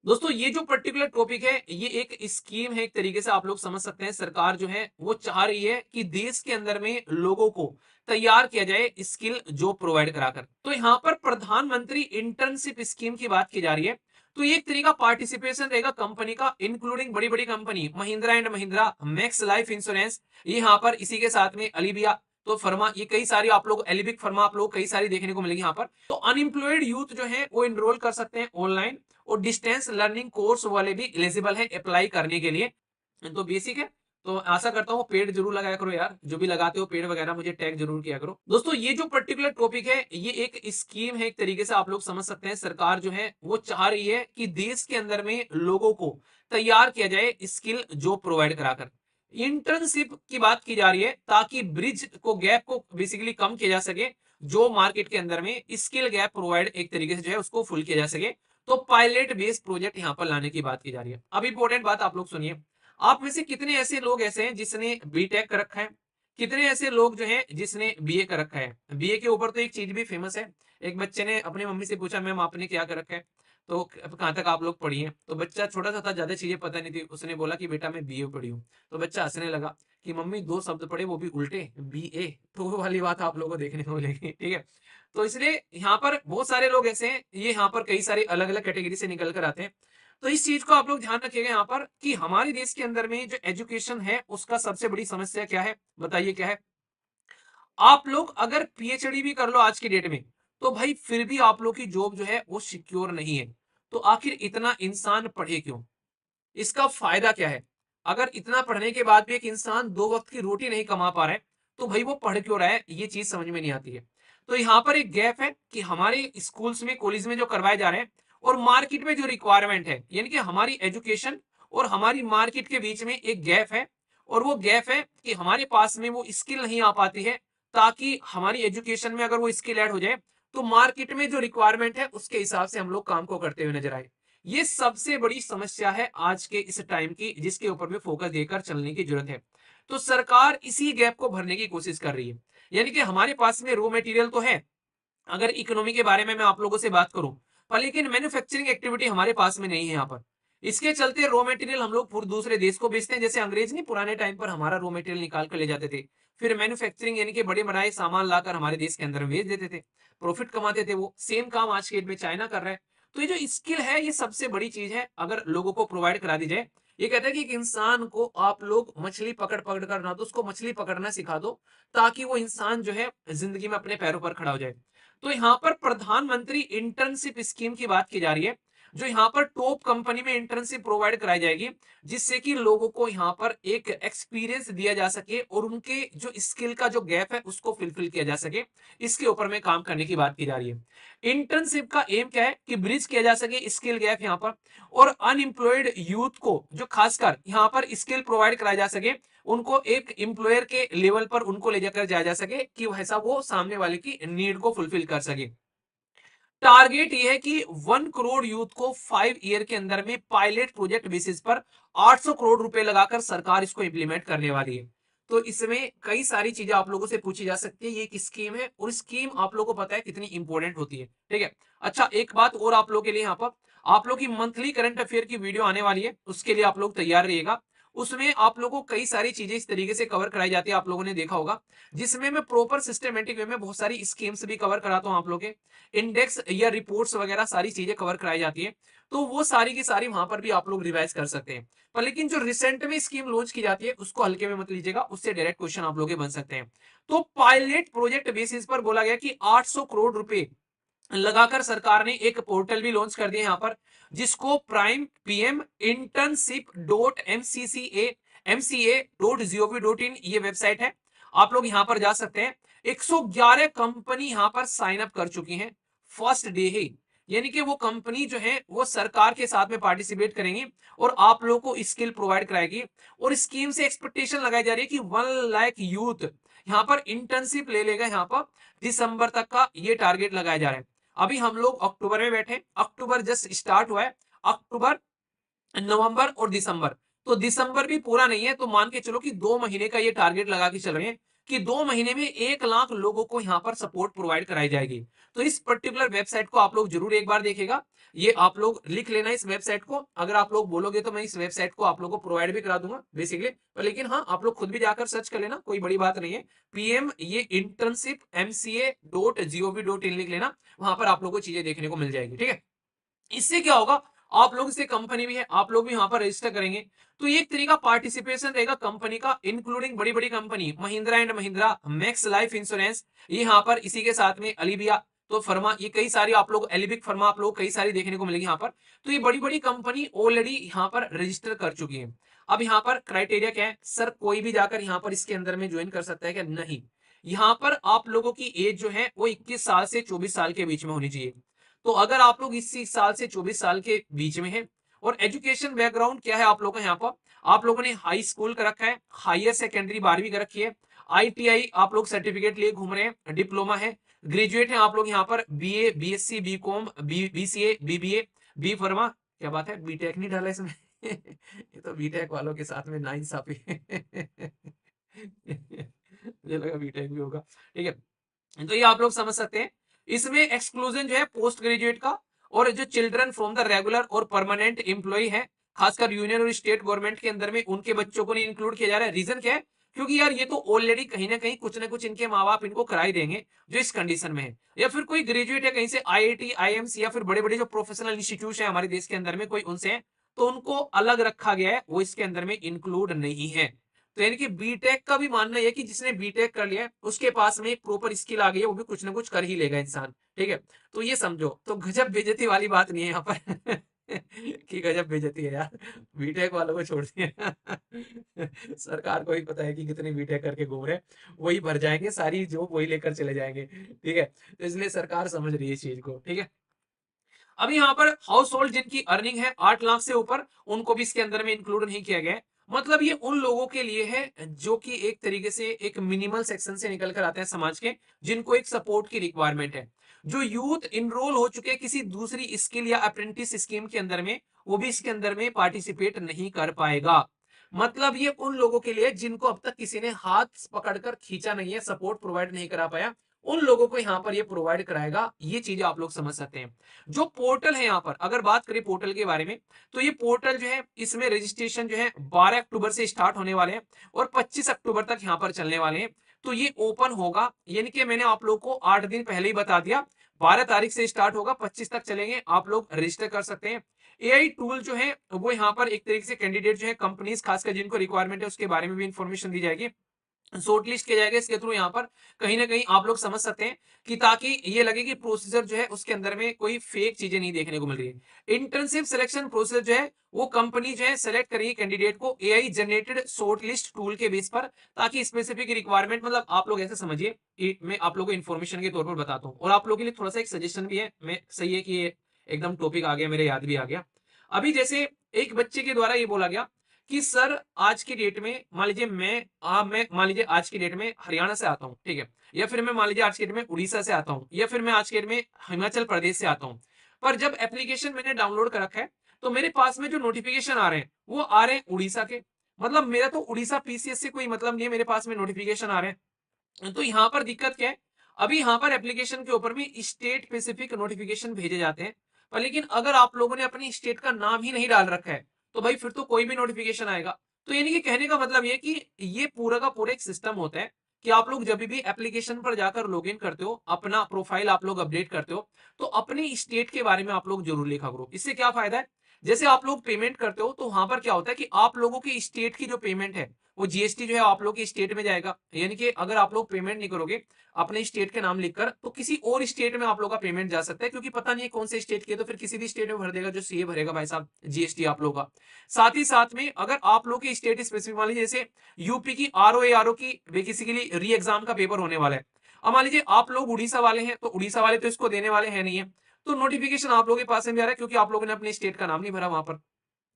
दोस्तों ये जो पर्टिकुलर टॉपिक है ये एक स्कीम है, एक तरीके से आप लोग समझ सकते हैं। सरकार जो है वो चाह रही है कि देश के अंदर में लोगों को तैयार किया जाए स्किल जॉब प्रोवाइड कराकर। तो यहाँ पर प्रधानमंत्री इंटर्नशिप स्कीम की बात की जा रही है। तो ये एक तरीका पार्टिसिपेशन रहेगा कंपनी का, इंक्लूडिंग बड़ी बड़ी company Mahindra and Mahindra, max life insurance, ये यहाँ पर इसी के साथ में अलीबिया, तो फर्मा, ये कई सारी आप लोग एलिबिक फर्मा आप लोग कई सारी देखने को मिलेगी यहाँ पर। तो अनएम्प्लॉयड यूथ जो है वो इनरोल कर सकते हैं ऑनलाइन, और डिस्टेंस लर्निंग कोर्स वाले भी एलिजिबल है अप्लाई करने के लिए। तो बेसिक है। तो आशा करता हूँ पेड़ जरूर लगाया करो यार, जो भी लगाते हो पेड़ वगैरह मुझे टैग जरूर किया करो। दोस्तों ये जो पर्टिकुलर टॉपिक है ये एक स्कीम है, एक तरीके से आप लोग समझ सकते हैं। सरकार जो है वो चाह रही है कि देश के अंदर में लोगों को तैयार किया जाए स्किल जॉब प्रोवाइड कराकर। इंटर्नशिप की बात की जा रही है ताकि ब्रिज को, गैप को बेसिकली कम किया जा सके, जो मार्केट के अंदर में स्किल गैप प्रोवाइड एक तरीके से जो है उसको फुल किया जा सके। तो पायलट बेस्ड प्रोजेक्ट यहां पर लाने की बात की जा रही है। अब इंपॉर्टेंट बात आप लोग सुनिए, आप में से कितने ऐसे लोग ऐसे हैं जिसने बीटेक कर रखा है, कितने ऐसे लोग जो हैं जिसने बीए कर रखा है। बीए के ऊपर तो एक चीज भी फेमस है। एक बच्चे ने अपनी मम्मी से पूछा मैम आपने क्या कर रखा है, तो कहाँ तक आप लोग पढ़ी हैं। तो बच्चा छोटा सा था, ज्यादा चीजें पता नहीं थी, उसने बोला कि बेटा मैं बीए पढ़ी हूँ। तो बच्चा हंसने लगा कि मम्मी दो शब्द पढ़े वो भी उल्टे, बीए। तो वो वाली बात आप लोगों को देखने को मिलेगी, ठीक है। तो इसलिए यहाँ पर बहुत सारे लोग ऐसे हैं, ये यहाँ पर कई सारे अलग अलग कैटेगरी से निकल कर आते हैं। तो इस चीज को आप लोग ध्यान रखिएगा यहाँ पर कि हमारे देश के अंदर में जो एजुकेशन है उसका सबसे बड़ी समस्या क्या है, बताइए क्या है। आप लोग अगर पीएचडी भी कर लो आज की डेट में, तो भाई फिर भी आप लोग की जॉब जो है वो सिक्योर नहीं है। तो आखिर इतना इंसान पढ़े क्यों, इसका फायदा क्या है। अगर इतना पढ़ने के बाद भी एक इंसान दो वक्त की रोटी नहीं कमा पा रहा है, तो भाई वो पढ़ क्यों रहा है, ये चीज समझ में नहीं आती है। तो यहाँ पर एक गैप है कि हमारे स्कूल्स में, कॉलेज में जो करवाए जा रहे हैं और मार्केट में जो रिक्वायरमेंट है, यानी कि हमारी एजुकेशन और हमारी मार्केट के बीच में एक गैप है। और वो गैप है कि हमारे पास में वो स्किल नहीं आ पाती है, ताकि हमारी एजुकेशन में अगर वो स्किल ऐड हो जाए तो मार्केट में जो रिक्वायरमेंट है उसके हिसाब से हम लोग काम को करते हुए नजर आए। ये सबसे बड़ी समस्या है आज के इस टाइम की, जिसके ऊपर में फोकस देकर चलने की जरूरत है। तो सरकार इसी गैप को भरने की कोशिश कर रही है। यानी कि हमारे पास में रॉ मटेरियल तो है, अगर इकोनॉमी के बारे में मैं आप लोगों से बात करूं, पर लेकिन मैन्युफैक्चरिंग एक्टिविटी हमारे पास में नहीं है यहाँ पर। इसके चलते रॉ मटेरियल हम लोग दूसरे देश को बेचते हैं। जैसे अंग्रेज नहीं पुराने टाइम पर हमारा रॉ मटेरियल निकाल कर ले जाते थे, फिर मैन्युफैक्चरिंग यानी कि बड़े बनाए सामान लाकर हमारे देश के अंदर बेच देते थे, प्रॉफिट कमाते थे। वो सेम काम आज के डेट में चाइना कर रहा है। तो ये जो स्किल है ये सबसे बड़ी चीज है, अगर लोगों को प्रोवाइड करा दी जाए। ये कहता है कि एक इंसान को आप लोग मछली पकड़ पकड़ कर ना, तो उसको मछली पकड़ना सिखा दो, ताकि वो इंसान जो है जिंदगी में अपने पैरों पर खड़ा हो जाए। तो यहाँ पर प्रधानमंत्री इंटर्नशिप स्कीम की बात की जा रही है, जो यहाँ पर टॉप कंपनी में इंटर्नशिप प्रोवाइड कराई जाएगी, जिससे कि लोगों को यहाँ पर एक एक्सपीरियंस दिया जा सके और उनके जो स्किल का जो गैप है उसको फिलफिल किया जा सके। इसके ऊपर में काम करने की बात की जा रही है। इंटर्नशिप का एम क्या है कि ब्रिज किया जा सके स्किल गैप यहाँ पर, और अनएम्प्लॉयड यूथ को जो खासकर यहाँ पर स्किल प्रोवाइड कराया जा सके, उनको एक एम्प्लॉयर के लेवल पर उनको ले जाकर जाया जा सके कि वैसा वो सामने वाले की नीड को फुलफिल कर सके। टारगेट ये है कि 1 करोड़ यूथ को 5 ईयर के अंदर में पायलट प्रोजेक्ट बेसिस पर 800 करोड़ रुपए लगाकर सरकार इसको इंप्लीमेंट करने वाली है। तो इसमें कई सारी चीजें आप लोगों से पूछी जा सकती है। ये एक स्कीम है और स्कीम आप लोगों को पता है कितनी इंपॉर्टेंट होती है, ठीक है। अच्छा एक बात और आप लोगों के लिए, यहाँ पर आप लोग की मंथली करंट अफेयर की वीडियो आने वाली है, उसके लिए आप लोग तैयार रहिएगा। उसमें आप लोगों को कई सारी चीजें इस तरीके से कवर कराई जाती है, आप लोगों ने देखा होगा, जिसमें मैं प्रॉपर सिस्टमेटिक वे में बहुत सारी स्कीम्स भी कवर कराता हूं। आप लोगों के इंडेक्स या रिपोर्ट्स वगैरह सारी चीजें कवर कराई जाती है, तो वो सारी की सारी वहां पर भी आप लोग रिवाइज कर सकते हैं। पर लेकिन जो रिसेंट में स्कीम लॉन्च की जाती है उसको हल्के में मत लीजिएगा, उससे डायरेक्ट क्वेश्चन आप लोग के बन सकते हैं। तो पायलट प्रोजेक्ट बेसिस पर बोला गया कि 800 करोड़ रुपए लगाकर सरकार ने एक पोर्टल भी लॉन्च कर दिया यहाँ पर, जिसको prime PM internship dot MCA dot GOV dot in ये वेबसाइट है। आप लोग यहाँ पर जा सकते हैं। 111 कंपनी यहाँ पर साइन अप कर चुकी हैं फर्स्ट डे ही, यानी कि वो कंपनी जो है वो सरकार के साथ में पार्टिसिपेट करेंगी और आप लोगों को स्किल प्रोवाइड कराएगी। और स्कीम से एक्सपेक्टेशन लगाई जा रही है कि 1 लाख यूथ यहाँ पर इंटर्नशिप ले लेगा। यहाँ पर दिसंबर तक का ये टारगेट लगाया जा रहा है। अभी हम लोग अक्टूबर में बैठे, अक्टूबर जस्ट स्टार्ट हुआ है। अक्टूबर, नवंबर और दिसंबर, तो दिसंबर भी पूरा नहीं है, तो मान के चलो कि 2 महीने का ये टारगेट लगा के चल रहे हैं कि 2 महीने में 1 लाख लोगों को यहाँ पर सपोर्ट प्रोवाइड कराई जाएगी। तो इस पर्टिकुलर वेबसाइट को आप लोग जरूर एक बार देखिएगा। ये आप लोग लिख लेना इस वेबसाइट को। अगर आप लोग बोलोगे तो मैं इस वेबसाइट को आप लोगों को प्रोवाइड भी करा दूंगा बेसिकली, पर लेकिन हाँ, आप लोग खुद भी जाकर सर्च कर लेना, कोई बड़ी बात नहीं है। पीएम ये इंटर्नशिप mca.gov.in लिख लेना, वहां पर आप लोगों को चीजें देखने को मिल जाएगी। ठीक है, इससे क्या होगा, आप लोग इससे कंपनी भी है, आप लोग भी यहाँ पर रजिस्टर करेंगे, तो ये एक तरीका पार्टिसिपेशन रहेगा कंपनी का, इंक्लूडिंग बड़ी बड़ी company Mahindra and Mahindra, max life insurance, ये यहाँ पर इसी के साथ में अलीबिया, तो फर्मा, ये कई सारी आप लोग एलिबिक फर्मा आप लोग कई सारी देखने को मिलेगी यहाँ पर। तो ये बड़ी बड़ी कंपनी ऑलरेडी यहाँ पर रजिस्टर कर चुकी है। अब यहाँ पर क्राइटेरिया क्या है सर, कोई भी जाकर यहाँ पर इसके अंदर में ज्वाइन कर सकता है क्या? नहीं, यहाँ पर आप लोगों की एज जो है वो 21 साल से 24 साल के बीच में होनी चाहिए। तो अगर आप लोग 21 साल से 24 साल के बीच में हैं, और एजुकेशन बैकग्राउंड क्या है आप लोगों का, यहाँ पर आप लोगों ने हाई स्कूल कर रखा है, हायर सेकेंडरी 12वीं कर रखी है, आईटीआई आप लोग सर्टिफिकेट लिए घूम रहे हैं, डिप्लोमा है, ग्रेजुएट है आप लोग यहाँ पर BA, BSc, BCom, BCA, BBA, B pharma, क्या बात है, बीटेक नहीं डाला इसमें ये तो बीटेक वालों के साथ में नाइंसाफी मुझे लगा बीटेक भी होगा। ठीक है, तो ये आप लोग समझ सकते हैं। इसमें एक्सक्लूजन जो है पोस्ट ग्रेजुएट का, और जो चिल्ड्रन फ्रॉम द रेगुलर और परमानेंट एम्प्लॉय है, खासकर यूनियन और स्टेट गवर्नमेंट के अंदर में, उनके बच्चों को नहीं इंक्लूड किया जा रहा है। रीजन क्या है? क्योंकि यार ये तो ऑलरेडी कहीं ना कहीं कुछ ना कुछ इनके माँ बाप इनको कराई देंगे जो इस कंडीशन में है, या फिर कोई ग्रेजुएट है कहीं से आईआईटी, आईएमसी, या फिर बड़े बड़े जो प्रोफेशनल इंस्टीट्यूट है हमारे देश के अंदर में कोई उनसे है, तो उनको अलग रखा गया है, वो इसके अंदर में इंक्लूड नहीं है। तो यानी कि बीटेक का भी मानना है कि जिसने बीटेक कर लिया है उसके पास में एक प्रॉपर स्किल आ गई है, वो भी कुछ ना कुछ कर ही लेगा इंसान। ठीक है, तो ये समझो, तो गजब बेइज्जती वाली बात नहीं है यहाँ पर कि गजब बेइज्जती है यार, बीटेक वालों को छोड़ दिए सरकार को ही पता है कि कितने बीटेक करके घूम रहे हैं, वही भर जाएंगे, सारी जॉब वही लेकर चले जाएंगे। ठीक है, तो इसलिए सरकार समझ रही है इस चीज को। ठीक है, अब यहाँ पर हाउस होल्ड जिनकी अर्निंग है 8 लाख से ऊपर, उनको भी इसके अंदर में इंक्लूड नहीं किया गया है। मतलब ये उन लोगों के लिए है जो कि एक तरीके से एक मिनिमल सेक्शन से निकल कर आते हैं समाज के, जिनको एक सपोर्ट की रिक्वायरमेंट है। जो यूथ इनरोल हो चुके हैं किसी दूसरी स्किल या अप्रेंटिस स्कीम के अंदर में, वो भी इसके अंदर में पार्टिसिपेट नहीं कर पाएगा। मतलब ये उन लोगों के लिए जिनको अब तक किसी ने हाथ पकड़कर खींचा नहीं है, सपोर्ट प्रोवाइड नहीं करा पाया, उन लोगों को यहाँ पर ये प्रोवाइड कराएगा। ये चीजें आप लोग समझ सकते हैं। जो पोर्टल है यहाँ पर, अगर बात करें पोर्टल के बारे में, तो ये पोर्टल जो है इसमें रजिस्ट्रेशन जो है 12 अक्टूबर से स्टार्ट होने वाले हैं और 25 अक्टूबर तक यहाँ पर चलने वाले हैं। तो ये ओपन होगा, यानी कि मैंने आप लोग को 8 दिन पहले ही बता दिया, 12 तारीख से स्टार्ट होगा, 25 तक चलेंगे, आप लोग रजिस्टर कर सकते हैं। एआई टूल जो है वो यहाँ पर एक तरीके से कैंडिडेट जो है कंपनीज खासकर जिनको रिक्वायरमेंट है उसके बारे में भी इंफॉर्मेशन दी जाएगी, शॉर्ट लिस्ट किया जाएगा इसके थ्रू। यहाँ पर कहीं ना कहीं आप लोग समझ सकते हैं कि ताकि ये लगे कि प्रोसीजर जो है उसके अंदर में कोई फेक चीजें नहीं देखने को मिल रही है। इंटर्नशिप सिलेक्शन प्रोसेस जो है वो कंपनी जो है सेलेक्ट करेगी कैंडिडेट को AI generated short list tool के बेस पर, ताकि स्पेसिफिक रिक्वायरमेंट, मतलब आप लोग ऐसे समझिए, मैं आप लोगों को इन्फॉर्मेशन के तौर पर बताता हूँ, और आप लोगों के लिए थोड़ा सा एक सजेशन भी है, मैं सही है कि ये एकदम टॉपिक आ गया, मेरे याद भी आ गया। अभी जैसे एक बच्चे के द्वारा ये बोला गया कि सर आज की डेट में मान लीजिए मैं मान लीजिए आज की डेट में हरियाणा से आता हूँ, ठीक है, या फिर मैं मान लीजिए आज की डेट में उड़ीसा से आता हूँ, या फिर मैं आज की डेट में हिमाचल प्रदेश से आता हूँ, पर जब एप्लीकेशन मैंने डाउनलोड कर रखा है तो मेरे पास में जो नोटिफिकेशन आ रहे हैं वो आ रहे हैं उड़ीसा के। मतलब मेरा तो उड़ीसा पीसीएस से कोई मतलब नहीं है, मेरे पास में नोटिफिकेशन आ रहे हैं। तो यहाँ पर दिक्कत क्या है, अभी यहाँ पर एप्लीकेशन के ऊपर भी स्टेट स्पेसिफिक नोटिफिकेशन भेजे जाते हैं, पर लेकिन अगर आप लोगों ने अपनी स्टेट का नाम ही नहीं डाल रखा है तो भाई फिर तो कोई भी नोटिफिकेशन आएगा। तो यानी कि कहने का मतलब ये कि ये पूरा का पूरा एक सिस्टम होता है कि आप लोग जब भी एप्लीकेशन पर जाकर लॉगिन करते हो, अपना प्रोफाइल आप लोग अपडेट करते हो, तो अपनी स्टेट के बारे में आप लोग जरूर लिखा करो। इससे क्या फायदा है, जैसे आप लोग पेमेंट करते हो तो वहां पर क्या होता है कि आप लोगों की स्टेट की जो पेमेंट है वो जीएसटी जो है आप लोग की स्टेट में जाएगा। यानी कि अगर आप लोग पेमेंट नहीं करोगे अपने स्टेट के नाम लिखकर, तो किसी और स्टेट में आप लोग का पेमेंट जा सकता है, क्योंकि पता नहीं है कौन से स्टेट के, तो फिर किसी भी स्टेट में भर देगा जो सीए भरेगा भाई साहब जीएसटी आप लोग का। साथ ही साथ में अगर आप लोग की स्टेट स्पेसिफिक मान लीजिए जैसे यूपी की आरओ की बेसिकली री एग्जाम का पेपर होने वाला है, अब मान लीजिए आप लोग उड़ीसा वाले हैं, तो उड़ीसा वाले तो इसको देने वाले हैं नहीं है, तो नोटिफिकेशन आप लोगों के पास में भी आ रहा है क्योंकि आप लोगों ने अपने स्टेट का नाम नहीं भरा वहां पर।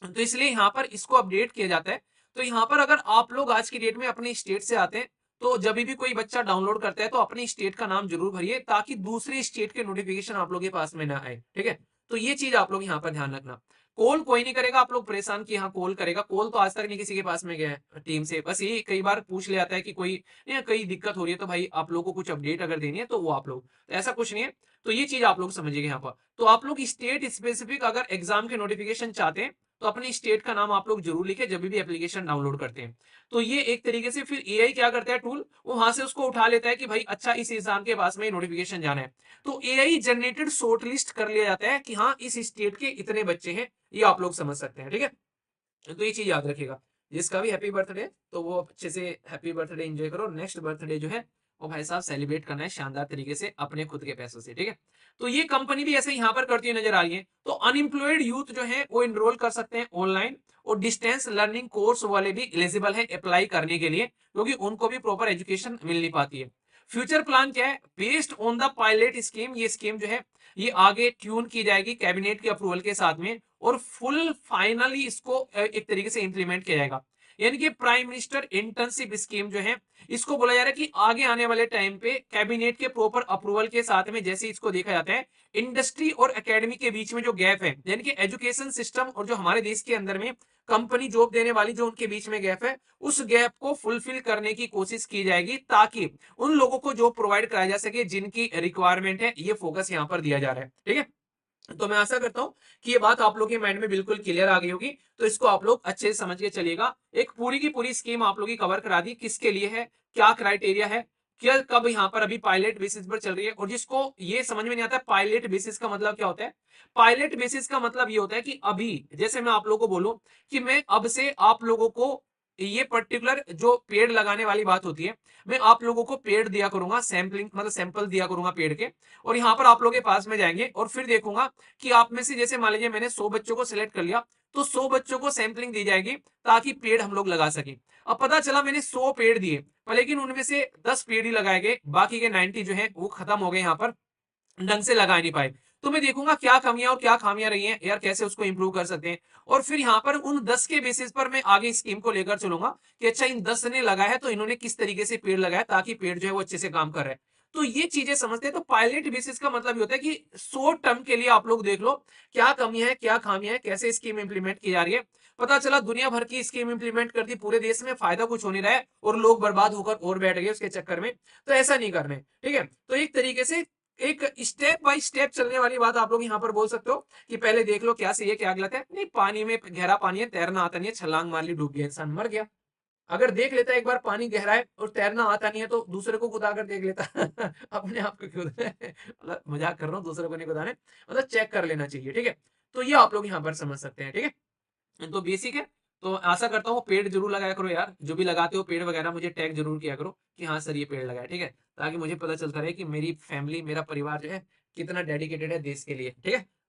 तो इसलिए यहाँ पर इसको अपडेट किया जाता है। तो यहाँ पर अगर आप लोग आज की डेट में अपनी स्टेट से आते हैं तो जब भी कोई बच्चा डाउनलोड करता है तो अपनी स्टेट का नाम जरूर भरिए, ताकि दूसरी स्टेट के नोटिफिकेशन आप लोग के पास में ना आए। ठीक है, तो ये चीज आप लोग यहाँ पर ध्यान रखना। कॉल कोई नहीं करेगा, आप लोग परेशान कि हाँ कॉल करेगा, कॉल तो आज तक नहीं किसी के पास में गया है टीम से। बस यही कई बार पूछ ले आता है कि कोई या कई दिक्कत हो रही है तो भाई आप लोगों को कुछ अपडेट अगर देनी है तो वो आप लोग, तो ऐसा कुछ नहीं है। तो ये चीज आप लोग समझिएगा यहाँ पर। तो आप लोग स्टेट स्पेसिफिक अगर एग्जाम के नोटिफिकेशन चाहते हैं तो अपने स्टेट का नाम आप लोग जरूर लिखे जब भी एप्लीकेशन डाउनलोड करते हैं। तो ये एक तरीके से फिर एआई क्या करता है टूल, वो वहां से उसको उठा लेता है कि भाई अच्छा इस एग्जाम के पास में नोटिफिकेशन जाना है, तो एआई जनरेटेड शॉर्ट लिस्ट कर लिया जाता है कि हाँ इस स्टेट के इतने बच्चे हैं, ये आप लोग समझ सकते हैं। ठीक है, तो ये चीज याद रखिएगा। जिसका भी हैप्पी बर्थडे तो वो अच्छे से हैप्पी बर्थडे एंजॉय करो। नेक्स्ट बर्थडे जो है वो भाई साहब सेलिब्रेट करना है शानदार तरीके से अपने खुद के पैसों से। ठीक है, तो ये कंपनी भी ऐसे यहाँ पर करती हुई नजर आ रही है। तो अनएम्प्लॉयड यूथ जो है वो इनरोल कर सकते हैं ऑनलाइन, और डिस्टेंस लर्निंग कोर्स वाले भी एलिजिबल है अप्लाई करने के लिए, क्योंकि उनको भी प्रॉपर एजुकेशन मिल नहीं पाती है। फ्यूचर प्लान क्या है, based on the pilot scheme, ये स्कीम जो है ये आगे ट्यून की जाएगी कैबिनेट के अप्रूवल के साथ में, और फुल फाइनली इसको एक तरीके से इंप्लीमेंट किया जाएगा। यानी कि प्राइम मिनिस्टर इंटर्नशिप स्कीम जो है इसको बोला जा रहा है कि आगे आने वाले टाइम पे कैबिनेट के प्रॉपर अप्रूवल के साथ में जैसे इसको देखा जाता है, इंडस्ट्री और एकेडमी के बीच में जो गैप है, यानी कि एजुकेशन सिस्टम और जो हमारे देश के अंदर में कंपनी जॉब देने वाली जो उनके बीच में गैप है, उस गैप को फुलफिल करने की कोशिश की जाएगी, ताकि उन लोगों को जॉब प्रोवाइड कराया जा सके जिनकी रिक्वायरमेंट है। ये फोकस यहाँ पर दिया जा रहा है। ठीक है, तो मैं आशा करता हूं कि ये बात आप लोग के माइंड में बिल्कुल क्लियर आ गई होगी। तो इसको आप लोग अच्छे से समझ के चलिएगा। एक पूरी की पूरी स्कीम आप लोग की कवर करा दी, किसके लिए है, क्या क्राइटेरिया है, क्या कब यहाँ पर अभी पायलट बेसिस पर चल रही है। और जिसको ये समझ में नहीं आता पायलट बेसिस का मतलब क्या होता है, पायलट बेसिस का मतलब ये होता है कि अभी जैसे मैं आप लोगों को बोलूं कि मैं अब से आप लोगों को ये पर्टिकुलर जो पेड़ लगाने वाली बात होती है, मैं आप लोगों को पेड़ दिया करूंगा, सैंपलिंग मतलब सैंपल दिया करूंगा पेड़ के, और यहाँ पर आप लोगों के पास में जाएंगे और फिर देखूंगा कि आप में से जैसे मान लीजिए मैंने 100 बच्चों को सिलेक्ट कर लिया, तो 100 बच्चों को सैंपलिंग दी जाएगी ताकि पेड़ हम लोग लगा सके। अब पता चला मैंने 100 पेड़ दिए, पर लेकिन उनमें से 10 पेड़ ही लगाए गए, बाकी के 90 जो है वो खत्म हो गए, यहाँ पर ढंग से लगा नहीं पाए। तो मैं देखूंगा क्या कमियां और क्या खामियां रही हैं यार, कैसे उसको इंप्रूव कर सकते हैं। और फिर यहाँ पर उन 10 के बेसिस पर मैं आगे स्कीम को लेकर चलूंगा कि अच्छा इन 10 ने लगाया है तो इन्होंने किस तरीके से पेड़ लगाया ताकि पेड़ जो है वो अच्छे से काम कर रहे हैं। तो ये चीजें समझते हैं। तो पायलट बेसिस का मतलब ये होता है कि शॉर्ट टर्म के लिए आप लोग देख लो क्या कमियां है क्या खामियां है, कैसे स्कीम इंप्लीमेंट की जा रही है। पता चला दुनिया भर की स्कीम इंप्लीमेंट कर दी, पूरे देश में फायदा कुछ हो नहीं रहा है और लोग बर्बाद होकर और बैठ गए उसके चक्कर में। तो ऐसा नहीं करना है। ठीक है, तो एक तरीके से एक स्टेप बाय स्टेप चलने वाली बात आप लोग यहाँ पर बोल सकते हो कि पहले देख लो क्या सही है क्या गलत है। नहीं, पानी में गहरा पानी है, तैरना आता नहीं है, छलांग मार ली डूब गया इंसान मर गया। अगर देख लेता है एक बार पानी गहरा है और तैरना आता नहीं है तो दूसरे को खुदा कर देख लेता अपने आप को खुद मतलब मजाक कर रहा हूँ, दूसरे को नहीं खुदाने, मतलब चेक कर लेना चाहिए। ठीक है, तो ये आप लोग यहाँ पर समझ सकते हैं। ठीक है, तो बेसिक है। तो आशा करता हूँ पेड़ जरूर लगाया करो यार, जो भी लगाते हो पेड़ वगैरह मुझे टैग जरूर किया करो कि हाँ सर ये पेड़ लगाया। ठीक है, ताकि मुझे पता चलता रहे कि मेरी फैमिली मेरा परिवार जो है कितना डेडिकेटेड है देश के लिए। ठीक है,